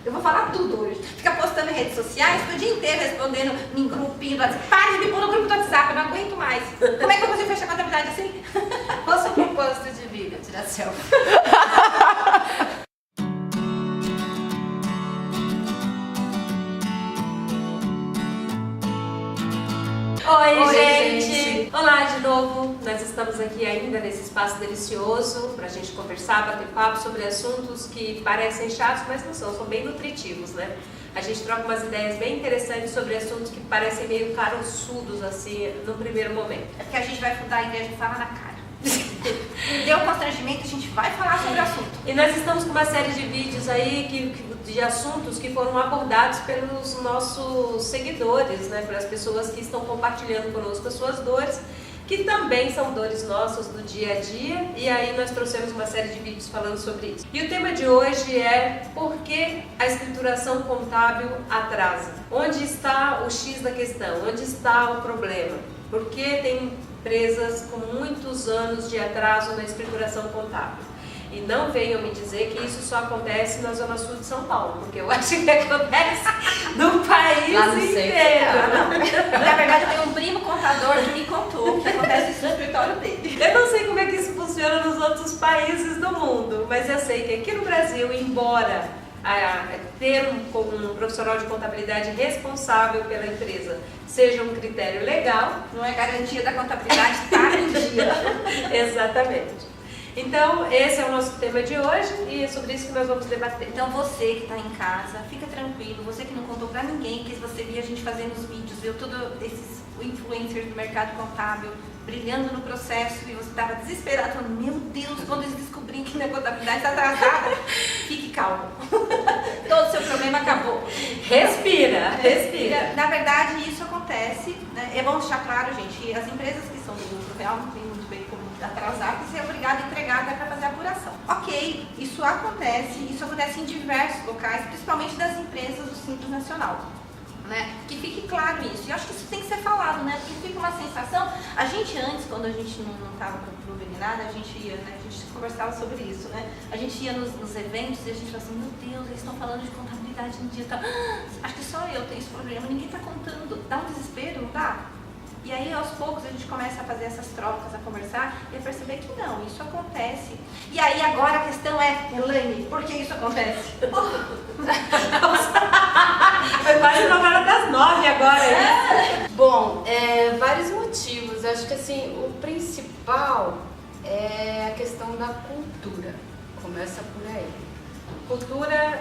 Eu vou falar tudo hoje. Fica postando em redes sociais, o dia inteiro respondendo em grupinho. Para de me pôr no grupo do WhatsApp, eu não aguento mais. Como é que eu consigo fechar a contabilidade assim? Qual o seu propósito de vida? Tirar selfie. Oi, gente! Olá de novo! Nós estamos aqui ainda nesse espaço delicioso para a gente conversar, bater papo sobre assuntos que parecem chatos, mas não são bem nutritivos, né? A gente troca umas ideias bem interessantes sobre assuntos que parecem meio caroçudos, assim, no primeiro momento. É porque a gente vai fundar a igreja e falar na cara. Deu constrangimento, a gente vai falar sobre o assunto. E nós estamos com uma série de vídeos aí de assuntos que foram abordados pelos nossos seguidores, né? Pelas pessoas que estão compartilhando conosco as suas dores, que também são dores nossas do dia a dia, e aí nós trouxemos uma série de vídeos falando sobre isso. E o tema de hoje é por que a escrituração contábil atrasa? Onde está o X da questão? Onde está o problema? Por que tem empresas com muitos anos de atraso na escrituração contábil? E não venham me dizer que isso só acontece na Zona Sul de São Paulo, porque eu acho que acontece no país inteiro. Na verdade, eu tenho um primo contador que me contou que acontece isso no escritório dele. Eu não sei como é que isso funciona nos outros países do mundo, mas eu sei que aqui no Brasil, embora ter um profissional de contabilidade responsável pela empresa seja um critério legal, não é garantia da contabilidade estar em dia. Exatamente. Então, esse é o nosso tema de hoje e é sobre isso que nós vamos debater. Então, você que está em casa, fica tranquilo, você que não contou pra ninguém, que você via a gente fazendo os vídeos, viu todos esses influencers do mercado contábil brilhando no processo e você estava desesperado, falando, meu Deus, quando eles descobrirem que minha contabilidade está atrasada, fique calmo. Todo o seu problema acabou. Respira, respira. Na verdade, isso acontece, né? É bom deixar claro, gente, as empresas que são do lucro real não tem muito bem como atrasar, porque você é obrigado a entregar até para fazer a apuração. Ok, isso acontece em diversos locais, principalmente das empresas do Simples Nacional. Né? Que fique claro isso. E eu acho que isso tem que ser falado, né? Porque fica uma sensação. A gente antes, quando a gente não estava com o clube nem nada, a gente ia, né? A gente conversava sobre isso, né? A gente ia nos eventos e a gente falava assim, meu Deus, eles estão falando de contabilidade no dia tal. Acho que só eu tenho esse problema, ninguém está contando. Dá um desespero, não dá? E aí, aos poucos, a gente começa a fazer essas trocas, a conversar e a perceber que não, isso acontece. E aí, agora a questão é, Elaine, por que isso acontece? Foi quase novela das 9 agora. Bom, vários motivos. Eu acho que assim, o principal é a questão da cultura. Começa por aí. Cultura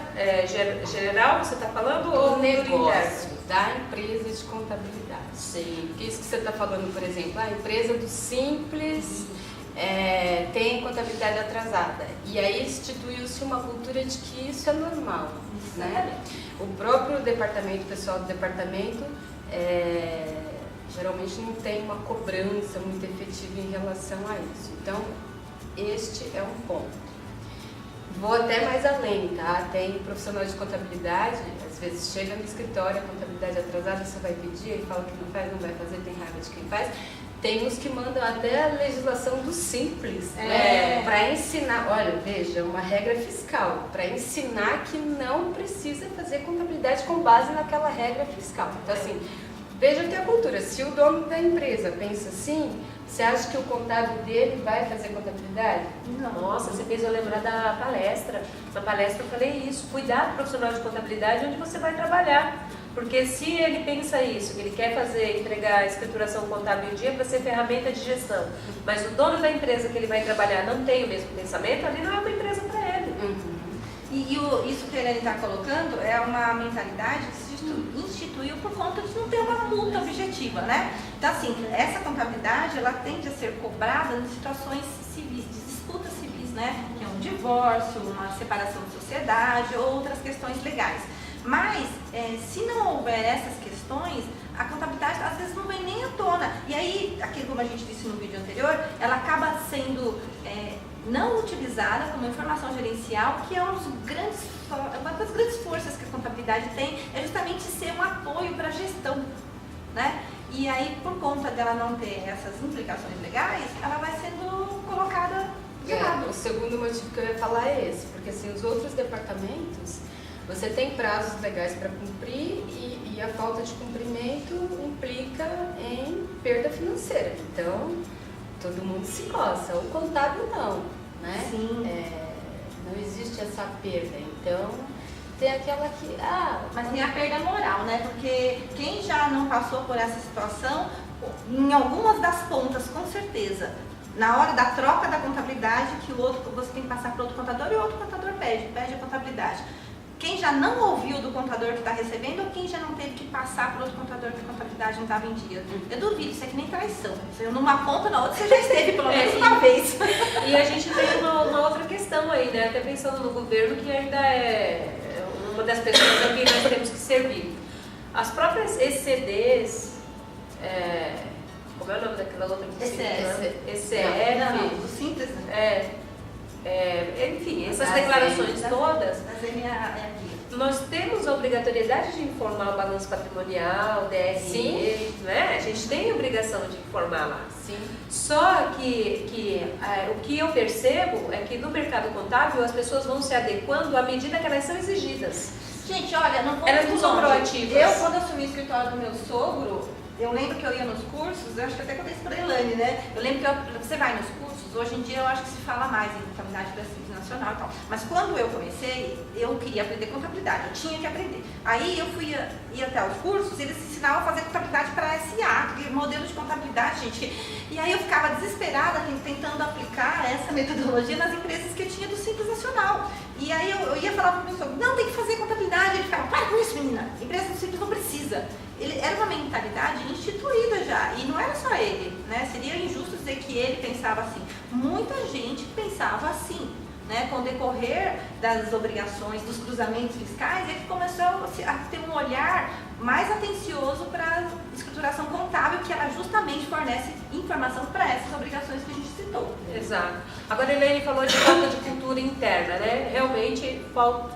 geral, você está falando? Ou o negócio da empresa de contabilidade? Sim. Porque isso que você está falando, por exemplo, a empresa do Simples tem contabilidade atrasada. E aí instituiu-se uma cultura de que isso é normal, né? O próprio departamento, o pessoal do departamento, geralmente não tem uma cobrança muito efetiva em relação a isso. Então, este é um ponto. Vou até mais além, tá? Tem profissional de contabilidade, às vezes chega no escritório, a contabilidade atrasada, você vai pedir, ele fala que não faz, não vai fazer, tem raiva de quem faz. Tem uns que mandam até a legislação do Simples, né? Para ensinar, olha, veja, uma regra fiscal, para ensinar que não precisa fazer contabilidade com base naquela regra fiscal. Então, assim, veja que a cultura, se o dono da empresa pensa assim, você acha que o contábil dele vai fazer contabilidade? Não. Nossa, você fez eu lembrar da palestra. Na palestra eu falei isso, cuidar do profissional de contabilidade onde você vai trabalhar. Porque se ele pensa isso, que ele quer entregar a escrituração contábil em dia para ser ferramenta de gestão, mas o dono da empresa que ele vai trabalhar não tem o mesmo pensamento, ali não é uma empresa para ele. Isso que a Helene está colocando é uma mentalidade que se instituiu por conta de não ter uma multa objetiva, né? Então, assim, essa contabilidade, ela tende a ser cobrada em situações civis, de disputas civis, né? Que é um divórcio, uma separação de sociedade, outras questões legais. Mas, se não houver essas questões, a contabilidade às vezes não vem nem à tona. E aí, aquilo como a gente disse no vídeo anterior, ela acaba sendo não utilizada como informação gerencial, que é uma das grandes forças que a contabilidade tem, é justamente ser um apoio para a gestão, né? E aí, por conta dela não ter essas implicações legais, ela vai sendo colocada de lado. O segundo motivo que eu ia falar é esse, porque assim, os outros departamentos, Você tem prazos legais para cumprir e a falta de cumprimento implica em perda financeira. Então, todo mundo se coça, o contábil não, né? Sim. Não existe essa perda. Então, tem aquela que... Mas tem a perda moral, né? Porque quem já não passou por essa situação, em algumas das pontas, com certeza, na hora da troca da contabilidade, que o outro, você tem que passar para outro contador e o outro contador pede a contabilidade. Quem já não ouviu do contador que está recebendo ou quem já não teve que passar para outro contador que a contabilidade não estava em dia? Eu duvido, isso é que nem traição. Você numa ponta, na outra você já esteve pelo menos uma vez. E a gente tem uma outra questão aí, né? Até pensando no governo, que ainda é uma das pessoas a quem nós temos que servir. As próprias ECDs, como é o nome daquela outra? ECF. Não, do síntese. Enfim, essas declarações todas, nós temos a obrigatoriedade de informar o balanço patrimonial, DRE, né? A gente tem a obrigação de informar lá. Sim. Só que o que eu percebo é que no mercado contábil as pessoas vão se adequando à medida que elas são exigidas. Gente, olha, não vou Elas não são proativas. Eu, quando assumi o escritório do meu sogro, eu lembro que eu ia nos cursos, eu acho que até contei isso pra Elane, né? Eu lembro que você vai nos cursos, hoje em dia eu acho que se fala mais em contabilidade para Simples Nacional e tal. Mas quando eu comecei, eu queria aprender contabilidade, eu tinha que aprender. Aí eu ia até os cursos, eles ensinavam a fazer contabilidade para SA, modelo de contabilidade, gente. E aí eu ficava desesperada tentando aplicar essa metodologia nas empresas que eu tinha do Simples Nacional. E aí eu ia falar para o meu sogro, não, tem que fazer contabilidade. Ele ficava, para com isso, menina, empresa do Simples não precisa. Era uma mentalidade instituída já, e não era só ele, né? Seria injusto dizer que ele pensava assim. Muita gente pensava assim, né? Com o decorrer das obrigações, dos cruzamentos fiscais, ele começou a ter um olhar mais atencioso para a escrituração contábil, que ela justamente fornece informação para essas obrigações que a gente citou. Exato. Agora, a Elaine falou de falta de cultura interna, né? Realmente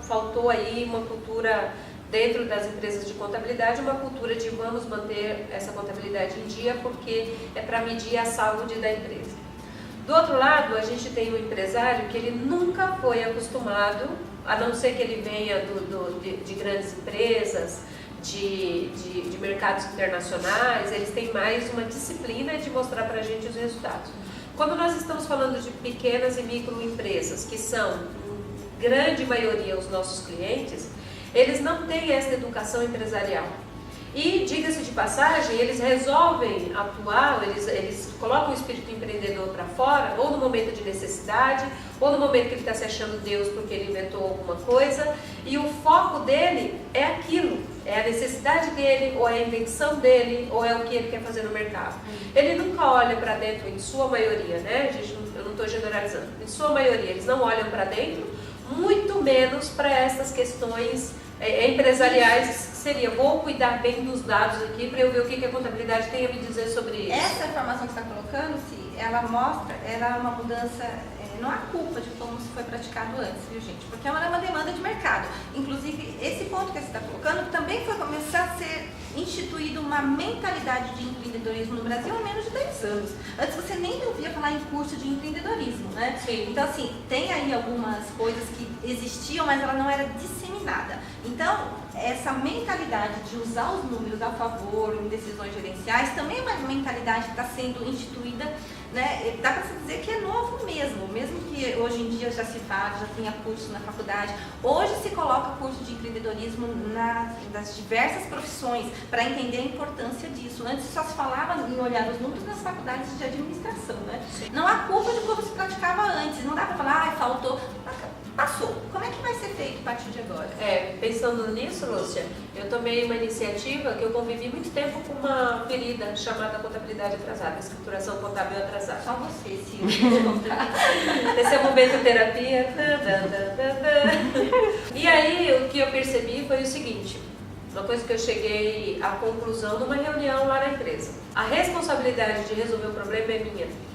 faltou aí uma cultura dentro das empresas de contabilidade, uma cultura de vamos manter essa contabilidade em dia porque é para medir a saúde da empresa. Do outro lado, a gente tem um empresário que ele nunca foi acostumado, a não ser que ele venha de grandes empresas, de mercados internacionais, eles têm mais uma disciplina de mostrar para a gente os resultados. Quando nós estamos falando de pequenas e microempresas, que são, em grande maioria, os nossos clientes, eles não têm essa educação empresarial. E, diga-se de passagem, eles resolvem atuar, eles colocam o espírito empreendedor para fora, ou no momento de necessidade, ou no momento que ele está se achando Deus porque ele inventou alguma coisa, e o foco dele é aquilo, é a necessidade dele, ou é a invenção dele, ou é o que ele quer fazer no mercado. Ele nunca olha para dentro, em sua maioria, né? Eu não estou generalizando, em sua maioria, eles não olham para dentro, muito menos para essas questões empresariais, que seria, vou cuidar bem dos dados aqui para eu ver o que a contabilidade tem a me dizer sobre isso. Essa informação que você está colocando, ela mostra, ela é uma mudança, não há culpa de como se foi praticado antes, viu gente? Porque é uma demanda de mercado. Inclusive, esse ponto que você está colocando também foi começar a ser instituído uma mentalidade de empreendedorismo no Brasil há menos de 10 anos. Antes você nem ouvia falar em curso de empreendedorismo, né? Sim. Então, assim, tem aí algumas coisas que existiam, mas ela não era disseminada. Então, essa mentalidade de usar os números a favor em decisões gerenciais também é uma mentalidade que está sendo instituída, né? Dá para se dizer que é novo mesmo que hoje em dia já se fala, já tenha curso na faculdade. Hoje se coloca curso de empreendedorismo nas diversas profissões para entender a importância disso. Antes só se falava em olhar os números nas faculdades de administração, né? Sim. Não há culpa de como se praticava antes, não dá para falar, faltou. Passou. Como é que vai ser feito a partir de agora? Pensando nisso, Lúcia, eu tomei uma iniciativa que eu convivi muito tempo com uma ferida chamada contabilidade atrasada, escrituração contábil atrasada. Só você, Silvia, contar. Esse é o momento terapia. E aí, o que eu percebi foi o seguinte, uma coisa que eu cheguei à conclusão numa reunião lá na empresa. A responsabilidade de resolver o problema é minha.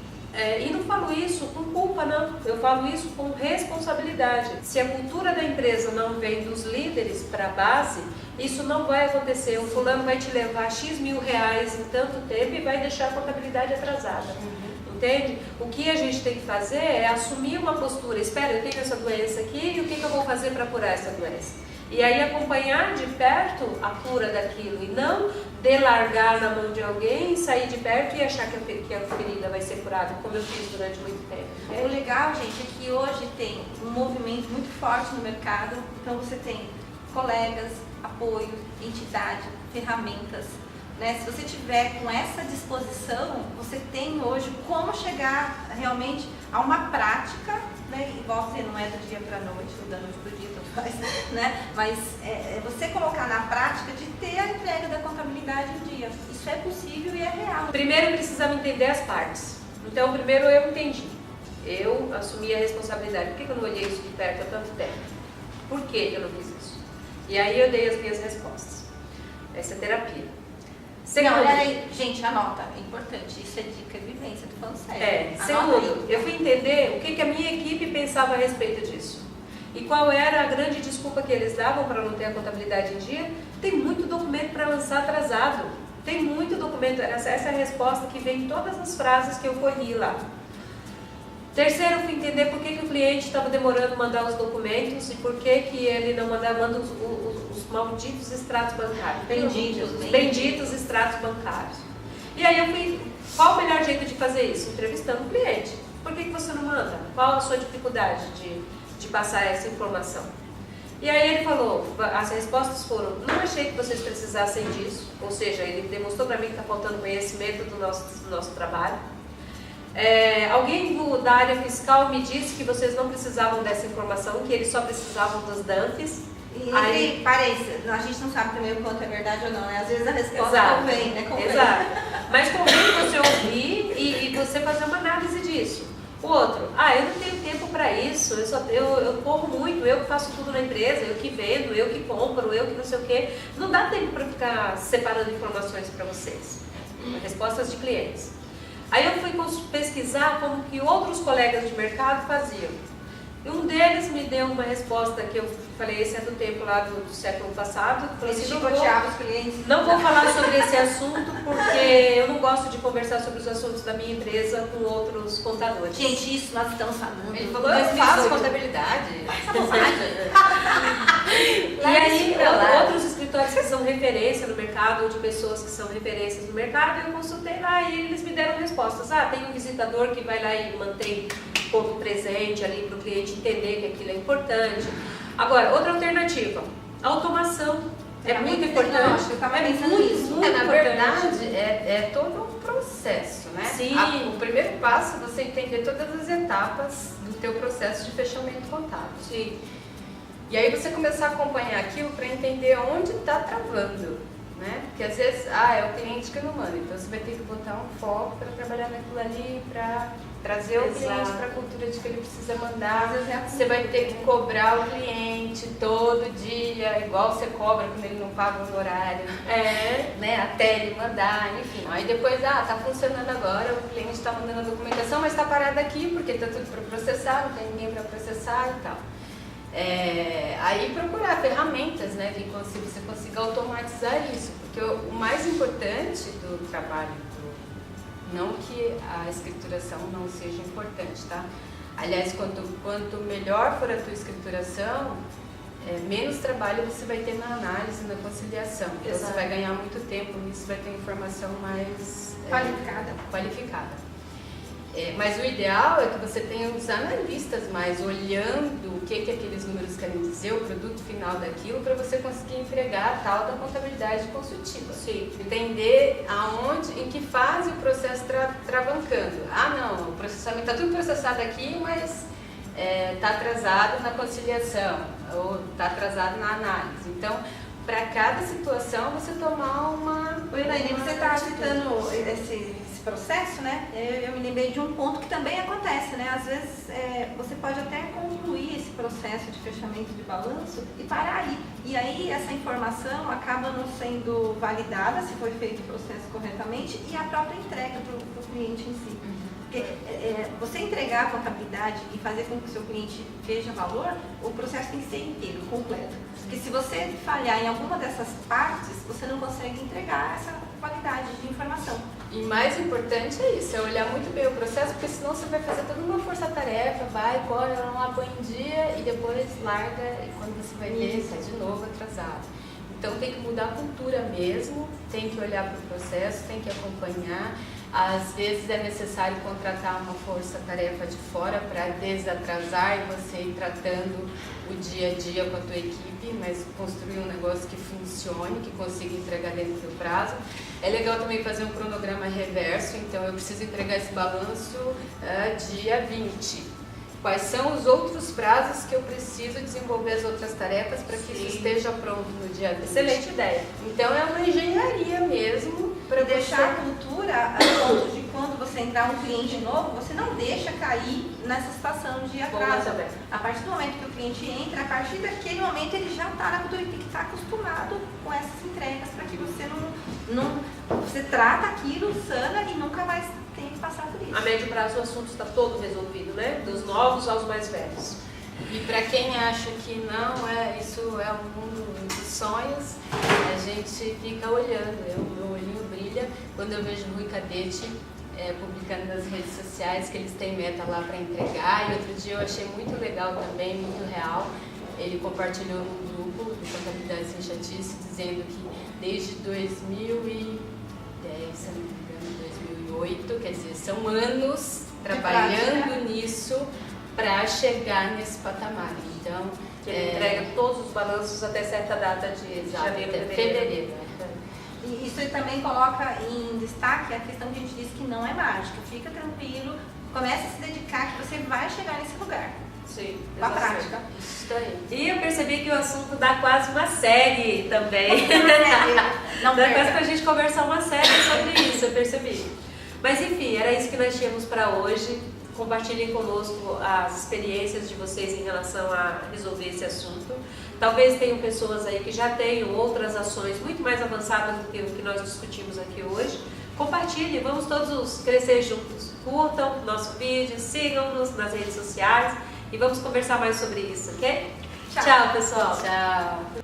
E não falo isso com culpa, não. Eu falo isso com responsabilidade. Se a cultura da empresa não vem dos líderes para a base, isso não vai acontecer. O fulano vai te levar X mil reais em tanto tempo e vai deixar a contabilidade atrasada. Entende? O que a gente tem que fazer é assumir uma postura. Espera, eu tenho essa doença aqui e o que eu vou fazer para curar essa doença? E aí acompanhar de perto a cura daquilo e não delargar na mão de alguém, sair de perto e achar que a ferida vai ser curada, como eu fiz durante muito tempo. O legal, gente, é que hoje tem um movimento muito forte no mercado, então você tem colegas, apoio, entidade, ferramentas, né? Se você tiver com essa disposição, você tem hoje como chegar realmente a uma prática, né? Igual você não é do dia para a noite, ou da noite para o dia, tanto faz, né? Mas você colocar na prática de ter a entrega da contabilidade em dia. Isso é possível e é real. Primeiro precisava entender as partes. Então, primeiro eu entendi. Eu assumi a responsabilidade. Por que eu não olhei isso de perto há tanto tempo? Por que eu não fiz isso? E aí eu dei as minhas respostas. Essa é terapia. Não, olha aí, gente, anota, é importante, isso é dica de vivência, tô falando sério. Segundo, eu fui entender o que a minha equipe pensava a respeito disso. E qual era a grande desculpa que eles davam para não ter a contabilidade em dia? Tem muito documento para lançar atrasado. Tem muito documento, essa é a resposta que vem em todas as frases que eu corri lá. Terceiro, eu fui entender por que o cliente estava demorando mandar os documentos e por que ele não manda os malditos extratos bancários. Benditos extratos bancários. E aí eu fui, qual o melhor jeito de fazer isso? Entrevistando o cliente. Por que você não manda? Qual a sua dificuldade de passar essa informação? E aí ele falou, as respostas foram, não achei que vocês precisassem disso, ou seja, ele demonstrou para mim que está faltando conhecimento do nosso trabalho. Alguém da área fiscal me disse que vocês não precisavam dessa informação, que eles só precisavam dos DANFs. E parece, a gente não sabe primeiro quanto é verdade ou não, né? Às vezes a resposta convém, né? Exato. Mas convém você ouvir e você fazer uma análise disso. O outro, eu não tenho tempo para isso, eu corro muito, eu que faço tudo na empresa, eu que vendo, eu que compro, eu que não sei o quê. Não dá tempo para ficar separando informações para vocês. Respostas de clientes. Aí eu fui pesquisar como que outros colegas de mercado faziam. E um deles me deu uma resposta que eu falei, esse é do tempo lá do século passado. Esse chicoteava os clientes. Não vou falar sobre esse assunto porque eu não gosto de conversar sobre os assuntos da minha empresa com outros contadores. Gente, isso nós estamos falando. Ele falou, eu faço contabilidade. E aí, outros escritórios que são referência no mercado, ou de pessoas que são referências no mercado, eu consultei lá e eles me deram respostas. Tem um visitador que vai lá e mantém ponto presente ali para o cliente entender que aquilo é importante. Agora, outra alternativa, automação. É muito importante. Eu estava pensando nisso. Na verdade, é todo um processo, né? Sim. O primeiro passo é você entender todas as etapas do teu processo de fechamento contábil. Sim. E aí você começar a acompanhar aquilo para entender onde está travando, né? Porque às vezes, é o cliente que não manda, então você vai ter que botar um foco para trabalhar naquilo ali, para trazer o cliente para a cultura de que ele precisa mandar. Você vai ter que cobrar o cliente todo dia, igual você cobra quando ele não paga o horário, né? Até ele mandar, enfim. Aí depois, tá funcionando agora, o cliente está mandando a documentação, mas está parado aqui porque está tudo para processar, não tem ninguém para processar e tal. Aí procurar ferramentas, né, que você consiga automatizar isso, porque o mais importante do trabalho, não que a escrituração não seja importante, tá? Aliás, quanto melhor for a tua escrituração, menos trabalho você vai ter na análise, na conciliação. Então, você vai ganhar muito tempo nisso, vai ter informação mais qualificada. Mas o ideal é que você tenha os analistas mais olhando o que aqueles números querem dizer, o produto final daquilo, para você conseguir entregar a tal da contabilidade consultiva. Sim. Entender em que fase o processo está travancando. Não, o processamento está tudo processado aqui, mas está atrasado na conciliação, ou está atrasado na análise. Então, para cada situação, você tomar uma... Elaine, você está citando esse processo, né? Eu me lembrei de um ponto que também acontece, né? Às vezes você pode até concluir esse processo de fechamento de balanço e parar aí. E aí essa informação acaba não sendo validada, se foi feito o processo corretamente, e a própria entrega para o cliente em si. Porque você entregar a contabilidade e fazer com que o seu cliente veja valor, o processo tem que ser inteiro, completo. Porque se você falhar em alguma dessas partes, você não consegue entregar essa qualidade de informação. E mais importante é isso, é olhar muito bem o processo, porque senão você vai fazer toda uma força-tarefa, vai, corre, lá, põe em dia e depois larga e quando você vai ver, sai de novo atrasado. Então tem que mudar a cultura mesmo, tem que olhar para o processo, tem que acompanhar. Às vezes é necessário contratar uma força-tarefa de fora para desatrasar e você ir tratando o dia a dia com a tua equipe, mas construir um negócio que funcione, que consiga entregar dentro do prazo. É legal também fazer um cronograma reverso, então eu preciso entregar esse balanço dia 20. Quais são os outros prazos que eu preciso desenvolver as outras tarefas para que isso esteja pronto no dia 20? Excelente ideia. Então é uma engenharia mesmo Para deixar a cultura a ponto de quando você entrar um cliente novo, você não deixa cair nessa situação de atraso. A partir do momento que o cliente entra, a partir daquele momento ele já está na cultura e tem que estar acostumado com essas entregas para que você você trata aquilo, sana e nunca mais tem que passar por isso. A médio prazo o assunto está todo resolvido, né? Dos novos aos mais velhos. E para quem acha que não, isso é um mundo de sonhos, a gente fica olhando, meu olhinho brilha quando eu vejo o Rui Cadete publicando nas redes sociais que eles têm meta lá para entregar. E outro dia eu achei muito legal também, muito real, ele compartilhou num grupo de Contabilidade Sem Chatice, dizendo que desde 2010, se não me engano, 2008, quer dizer, são anos trabalhando nisso para chegar nesse patamar. Então, que ele entrega todos os balanços até certa data de janeiro, fevereiro. E isso também coloca em destaque a questão que a gente disse que não é mágica. Fica tranquilo, comece a se dedicar que você vai chegar nesse lugar. Sim, com a prática. Isso aí. E eu percebi que o assunto dá quase uma série também. Não dá quase pra gente conversar uma série sobre isso, eu percebi. Mas enfim, era isso que nós tínhamos para hoje. Compartilhem conosco as experiências de vocês em relação a resolver esse assunto. Talvez tenham pessoas aí que já tenham outras ações muito mais avançadas do que o que nós discutimos aqui hoje. Compartilhem, vamos todos crescer juntos. Curtam nosso vídeo, sigam-nos nas redes sociais e vamos conversar mais sobre isso, ok? Tchau. Tchau, pessoal. Tchau.